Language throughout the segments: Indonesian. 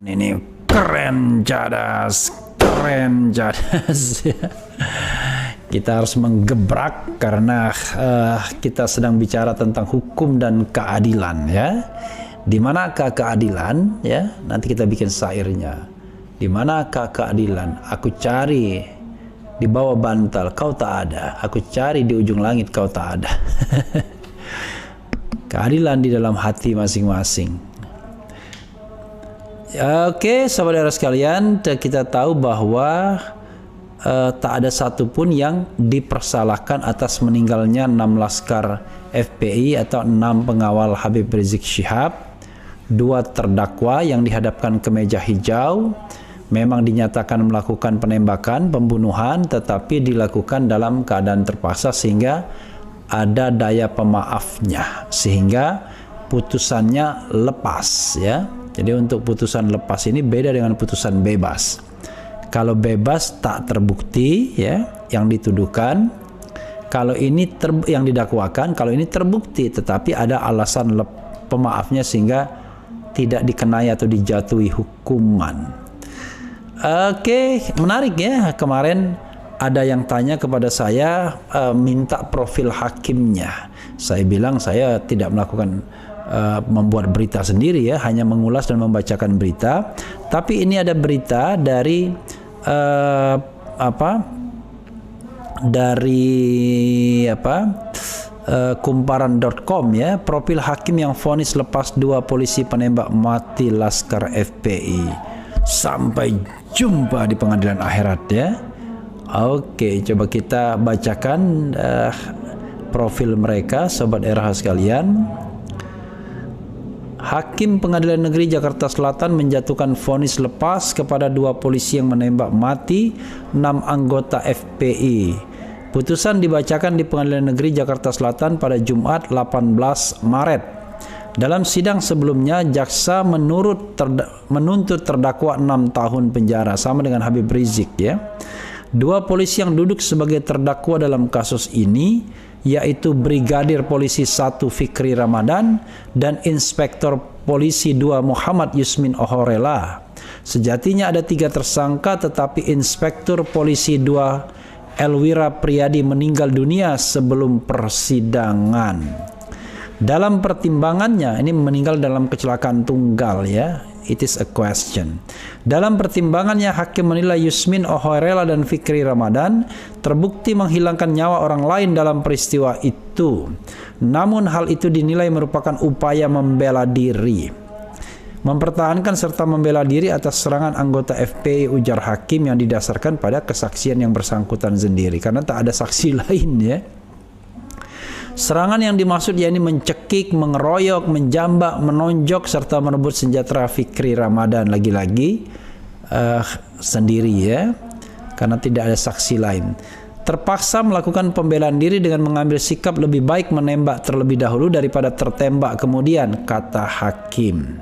Ini keren cadas, keren cadas. Kita harus menggebrak karena kita sedang bicara tentang hukum dan keadilan, ya. Di manakah keadilan, ya? Nanti kita bikin syairnya. Di manakah keadilan? Aku cari di bawah bantal, kau tak ada. Aku cari di ujung langit, kau tak ada. Keadilan di dalam hati masing-masing. Oke, saudara sekalian, kita tahu bahwa tak ada satupun yang dipersalahkan atas meninggalnya 6 laskar FPI atau 6 pengawal Habib Rizik Syihab. 2 terdakwa yang dihadapkan ke meja hijau memang dinyatakan melakukan penembakan, pembunuhan, tetapi dilakukan dalam keadaan terpaksa sehingga ada daya pemaafnya, sehingga putusannya lepas, ya. Jadi untuk putusan lepas ini beda dengan putusan bebas. Kalau bebas tak terbukti, ya, yang dituduhkan. Kalau ini yang didakwakan, kalau ini terbukti tetapi ada alasan pemaafnya sehingga tidak dikenai atau dijatuhi hukuman. Oke, menarik ya. Kemarin ada yang tanya kepada saya minta profil hakimnya. Saya bilang saya tidak melakukan membuat berita sendiri, ya, hanya mengulas dan membacakan berita. Tapi ini ada berita dari kumparan.com, ya, profil hakim yang vonis lepas 2 polisi penembak mati laskar FPI. Sampai jumpa di pengadilan akhirat, ya. Oke, coba kita bacakan profil mereka, sobat RH sekalian. Hakim Pengadilan Negeri Jakarta Selatan menjatuhkan vonis lepas kepada 2 polisi yang menembak mati 6 anggota FPI. Putusan dibacakan di Pengadilan Negeri Jakarta Selatan pada Jumat 18 Maret. Dalam sidang sebelumnya, jaksa menuntut terdakwa 6 tahun penjara, sama dengan Habib Rizik, ya. 2 polisi yang duduk sebagai terdakwa dalam kasus ini, yaitu Brigadir Polisi 1 Fikri Ramadan dan Inspektor Polisi 2 Muhammad Yusmin Ohorela. Sejatinya ada 3 tersangka, tetapi Inspektur Polisi 2 Elwira Priyadi meninggal dunia sebelum persidangan. Dalam pertimbangannya, ini meninggal dalam kecelakaan tunggal, ya. It is a question. Dalam pertimbangannya, hakim menilai Yusmin Ohorela dan Fikri Ramadan terbukti menghilangkan nyawa orang lain dalam peristiwa itu. Namun hal itu dinilai merupakan upaya membela diri, mempertahankan serta membela diri atas serangan anggota FPI, ujar hakim, yang didasarkan pada kesaksian yang bersangkutan sendiri, karena tak ada saksi lain, ya. Serangan yang dimaksud yakni mencekik, mengeroyok, menjambak, menonjok serta merebut senjata Fikri Ramadan lagi-lagi sendiri, ya, karena tidak ada saksi lain. Terpaksa melakukan pembelaan diri dengan mengambil sikap lebih baik menembak terlebih dahulu daripada tertembak kemudian, kata hakim.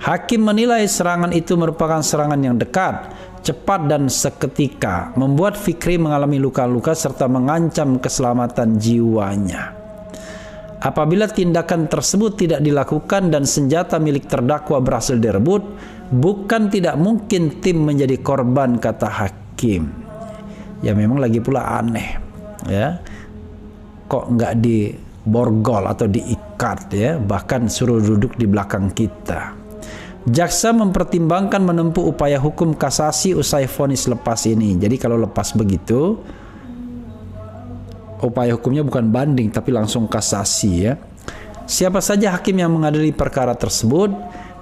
Hakim menilai serangan itu merupakan serangan yang dekat, cepat dan seketika, membuat Fikri mengalami luka-luka serta mengancam keselamatan jiwanya. Apabila tindakan tersebut tidak dilakukan dan senjata milik terdakwa berhasil direbut, bukan tidak mungkin tim menjadi korban, kata hakim. Ya, memang lagi pula aneh, ya, kok nggak diborgol atau diikat, ya, bahkan suruh duduk di belakang kita. Jaksa mempertimbangkan menempuh upaya hukum kasasi usai vonis lepas ini. Jadi kalau lepas begitu, upaya hukumnya bukan banding tapi langsung kasasi, ya. Siapa saja hakim yang mengadili perkara tersebut?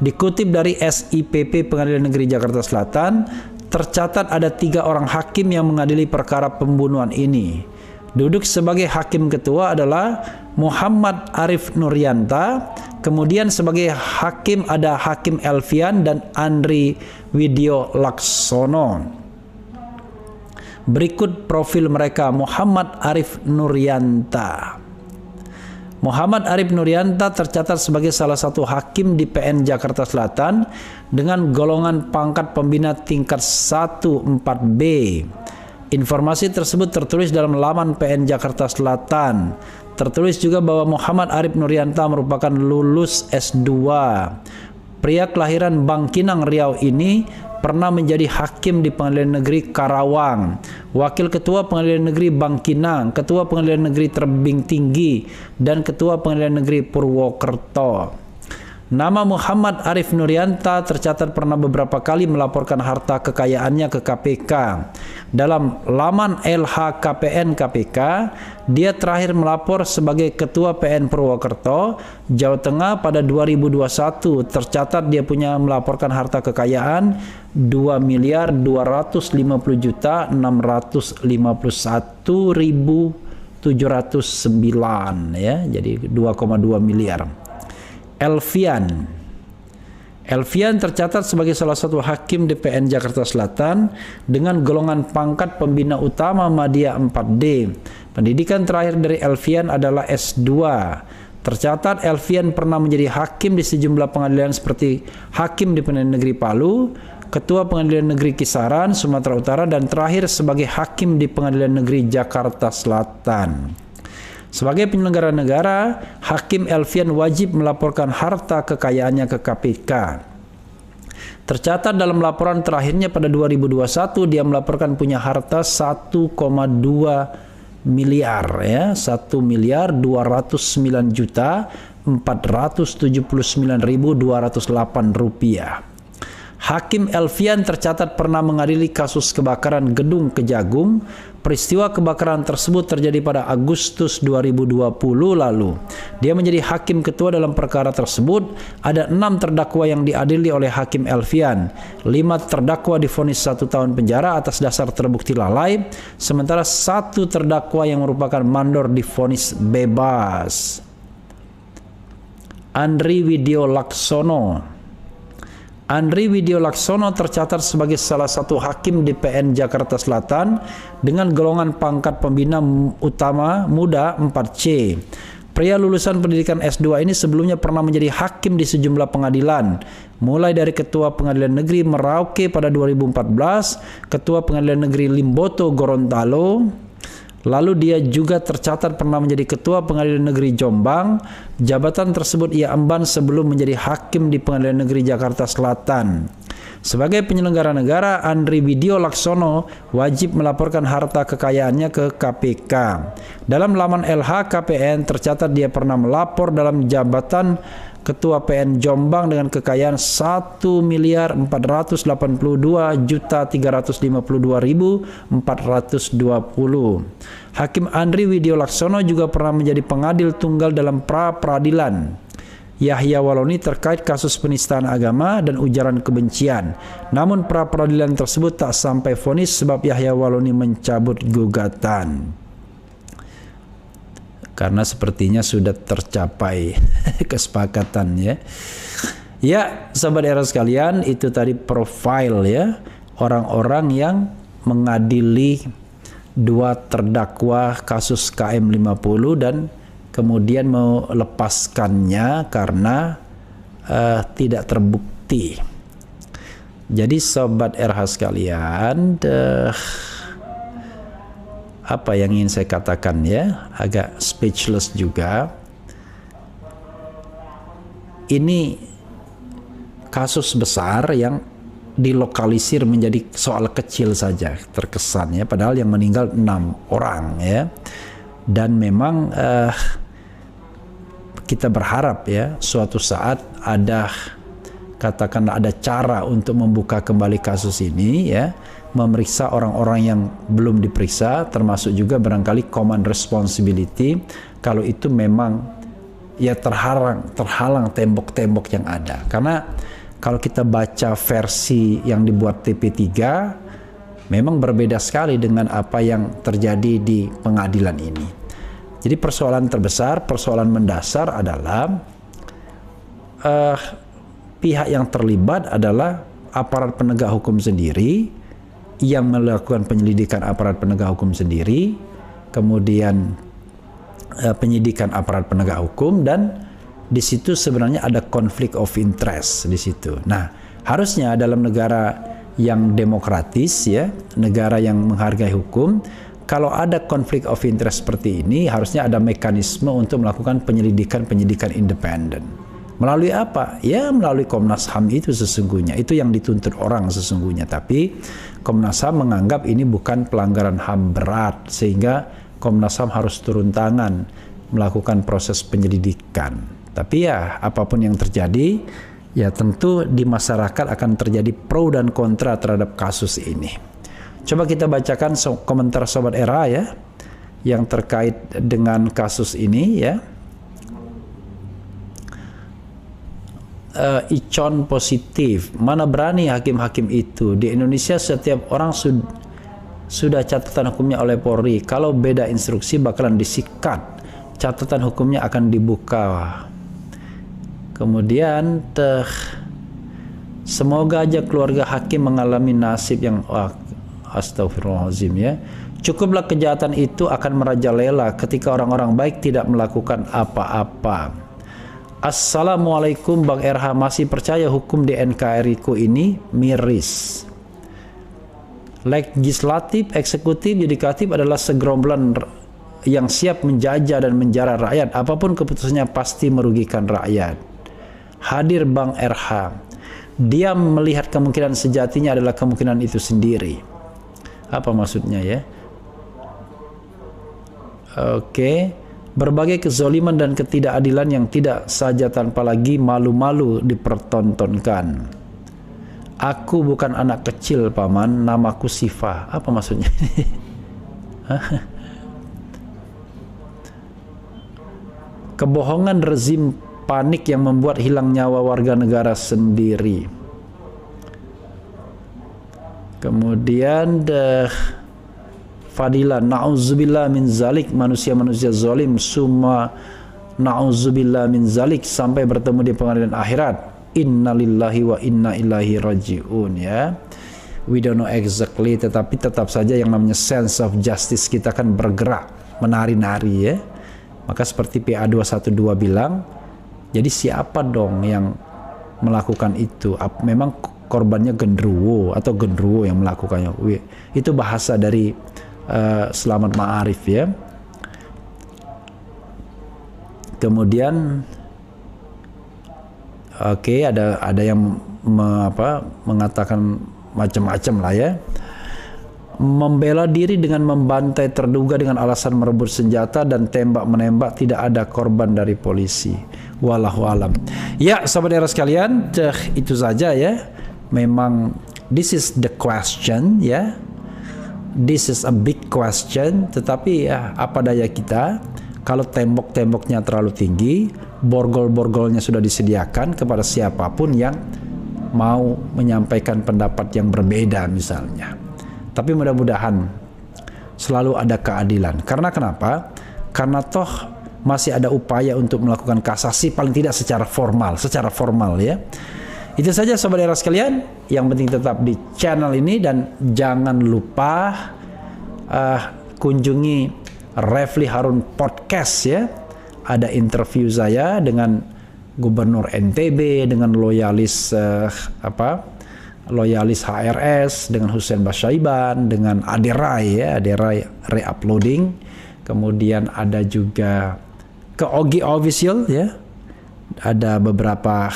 Dikutip dari SIPP Pengadilan Negeri Jakarta Selatan, tercatat ada 3 orang hakim yang mengadili perkara pembunuhan ini. Duduk sebagai hakim ketua adalah Muhammad Arif Nuryanta. Kemudian sebagai hakim ada Hakim Elvian dan Andri Widyo Laksono. Berikut profil mereka. Muhammad Arif Nuryanta. Muhammad Arif Nuryanta tercatat sebagai salah satu hakim di PN Jakarta Selatan dengan golongan pangkat pembina tingkat 1-4B. Informasi tersebut tertulis dalam laman PN Jakarta Selatan. Tertulis juga bahwa Muhammad Arif Nuryanta merupakan lulus S2 Pria kelahiran Bangkinang, Riau ini pernah menjadi hakim di Pengadilan Negeri Karawang, Wakil Ketua Pengadilan Negeri Bangkinang, Ketua Pengadilan Negeri Tebing Tinggi, dan Ketua Pengadilan Negeri Purwokerto. Nama Muhammad Arif Nurianta tercatat pernah beberapa kali melaporkan harta kekayaannya ke KPK. Dalam laman LHKPN KPK, dia terakhir melapor sebagai Ketua PN Purwokerto, Jawa Tengah pada 2021. Tercatat dia punya melaporkan harta kekayaan 2.251.651.709 ya, jadi 2,2 miliar. Elvian tercatat sebagai salah satu hakim di PN Jakarta Selatan dengan golongan pangkat pembina utama Madya 4D. Pendidikan terakhir dari Elvian adalah S2. Tercatat Elvian pernah menjadi hakim di sejumlah pengadilan seperti hakim di Pengadilan Negeri Palu, Ketua Pengadilan Negeri Kisaran, Sumatera Utara, dan terakhir sebagai hakim di Pengadilan Negeri Jakarta Selatan. Sebagai penyelenggara negara, Hakim Elvian wajib melaporkan harta kekayaannya ke KPK. Tercatat dalam laporan terakhirnya pada 2021, dia melaporkan punya harta 1,2 miliar ya, 1.209.479.208 rupiah. Hakim Elvian tercatat pernah mengadili kasus kebakaran gedung Kejagung. Peristiwa kebakaran tersebut terjadi pada Agustus 2020 lalu. Dia menjadi hakim ketua dalam perkara tersebut. Ada 6 terdakwa yang diadili oleh Hakim Elvian. 5 terdakwa divonis 1 tahun penjara atas dasar terbukti lalai, sementara 1 terdakwa yang merupakan mandor divonis bebas. Andri Widyo Laksono tercatat sebagai salah satu hakim di PN Jakarta Selatan dengan golongan pangkat pembina utama muda 4C. Pria lulusan pendidikan S2 ini sebelumnya pernah menjadi hakim di sejumlah pengadilan, mulai dari Ketua Pengadilan Negeri Merauke pada 2014, Ketua Pengadilan Negeri Limboto Gorontalo. Lalu dia juga tercatat pernah menjadi Ketua Pengadilan Negeri Jombang. Jabatan tersebut ia emban sebelum menjadi hakim di Pengadilan Negeri Jakarta Selatan. Sebagai penyelenggara negara, Andri Widyo Laksono wajib melaporkan harta kekayaannya ke KPK. Dalam laman LHKPN tercatat dia pernah melapor dalam jabatan Ketua PN Jombang dengan kekayaan 1.482.352.420. Hakim Andri Widyo Laksono juga pernah menjadi pengadil tunggal dalam pra-peradilan Yahya Waloni terkait kasus penistaan agama dan ujaran kebencian. Namun pra-peradilan tersebut tak sampai vonis sebab Yahya Waloni mencabut gugatan. Karena sepertinya sudah tercapai kesepakatan ya. Ya, sahabat era sekalian, itu tadi profil ya orang-orang yang mengadili 2 terdakwa kasus KM50 dan kemudian melepaskannya karena tidak terbukti. Jadi sobat RH sekalian, apa yang ingin saya katakan ya, agak speechless juga. Ini kasus besar yang dilokalisir menjadi soal kecil saja terkesan ya, padahal yang meninggal 6 orang ya. Dan memang kita berharap ya suatu saat ada, katakanlah ada cara untuk membuka kembali kasus ini ya, memeriksa orang-orang yang belum diperiksa, termasuk juga barangkali command responsibility kalau itu memang ya terhalang tembok-tembok yang ada. Karena kalau kita baca versi yang dibuat TP3 memang berbeda sekali dengan apa yang terjadi di pengadilan ini. Jadi persoalan terbesar, persoalan mendasar adalah pihak yang terlibat adalah aparat penegak hukum sendiri yang melakukan penyelidikan aparat penegak hukum sendiri, kemudian penyidikan aparat penegak hukum, dan di situ sebenarnya ada konflik of interest di situ. Nah, harusnya dalam negara yang demokratis ya, negara yang menghargai hukum, kalau ada konflik of interest seperti ini, harusnya ada mekanisme untuk melakukan penyidikan independen. Melalui apa? Ya melalui Komnas HAM itu sesungguhnya. Itu yang dituntut orang sesungguhnya. Tapi Komnas HAM menganggap ini bukan pelanggaran HAM berat, sehingga Komnas HAM harus turun tangan melakukan proses penyelidikan. Tapi ya apapun yang terjadi, ya tentu di masyarakat akan terjadi pro dan kontra terhadap kasus ini. Coba kita bacakan komentar Sobat Era ya, yang terkait dengan kasus ini ya. Icon positif, mana berani hakim-hakim itu. Di Indonesia setiap orang sudah catatan hukumnya oleh Polri. Kalau beda instruksi bakalan disikat, catatan hukumnya akan dibuka. Kemudian semoga aja keluarga hakim mengalami nasib yang astagfirullahaladzim ya. Cukuplah kejahatan itu akan merajalela ketika orang-orang baik tidak melakukan apa-apa. Assalamualaikum Bang RH, masih percaya hukum di NKRI ku ini miris. Legislatif, eksekutif, yudikatif adalah segerombolan yang siap menjajah dan menjara rakyat. Apapun keputusannya pasti merugikan rakyat. Hadir Bang RH. Dia melihat kemungkinan sejatinya adalah kemungkinan itu sendiri. Apa maksudnya ya? Oke. Berbagai kezoliman dan ketidakadilan yang tidak saja tanpa lagi malu-malu dipertontonkan. Aku bukan anak kecil paman, namaku Sifa. Apa maksudnya? Kebohongan rezim panik yang membuat hilang nyawa warga negara sendiri. Kemudian Fadilah, na'udzubillah min zalik, manusia-manusia zalim, summa na'udzubillah min zalik, sampai bertemu di pengadilan akhirat. Innalillahi wa inna ilaihi raji'un ya. We don't know exactly, tetapi tetap saja yang namanya sense of justice kita kan bergerak, menari-nari ya. Maka seperti PA212 bilang, jadi siapa dong yang melakukan itu? Memang korbannya genderuwo atau genderuwo yang melakukannya? Itu bahasa dari Selamat Ma'arif ya. Kemudian ada yang mengatakan macam-macam lah ya. Membela diri dengan membantai terduga dengan alasan merebut senjata dan tembak-menembak, tidak ada korban dari polisi. Wallahu alam. Ya, sahabat era sekalian, itu saja ya. Memang this is the question ya. This is a big question, tetapi ya apa daya kita, kalau tembok-temboknya terlalu tinggi, borgol-borgolnya sudah disediakan kepada siapapun yang mau menyampaikan pendapat yang berbeda misalnya. Tapi mudah-mudahan selalu ada keadilan. Karena kenapa? Karena toh masih ada upaya untuk melakukan kasasi, paling tidak secara formal ya. Itu saja sobat era sekalian, yang penting tetap di channel ini dan jangan lupa kunjungi Refli Harun Podcast ya. Ada interview saya dengan Gubernur NTB, dengan loyalis loyalis HRS, dengan Hussein Basyaiban, dengan Aderai ya, Aderai re-uploading. Kemudian ada juga ke Ogi Official ya. Ada beberapa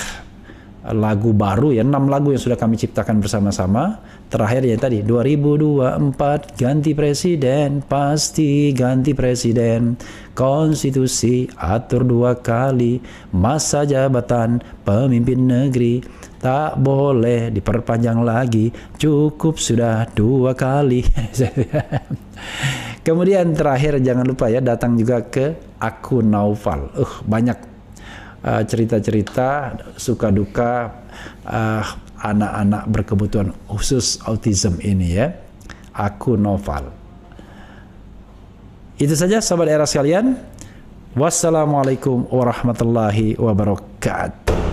lagu baru ya, 6 lagu yang sudah kami ciptakan bersama-sama. Terakhir ya tadi 2024 ganti presiden, pasti ganti presiden. Konstitusi atur 2 kali masa jabatan pemimpin negeri, tak boleh diperpanjang lagi, cukup sudah 2 kali. Kemudian terakhir jangan lupa ya, datang juga ke akun Naufal. Banyak cerita-cerita suka duka anak-anak berkebutuhan khusus autism ini ya. Akun Naufal. Itu saja sahabat era sekalian. Wassalamualaikum warahmatullahi wabarakatuh.